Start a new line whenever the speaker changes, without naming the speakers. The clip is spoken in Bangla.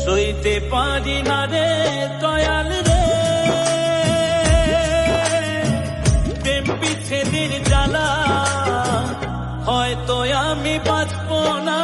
সইতে পারি না রে দয়াল রে, প্রেম বিচ্ছেদের জ্বালা, হয়তো আমি বাঁচব না।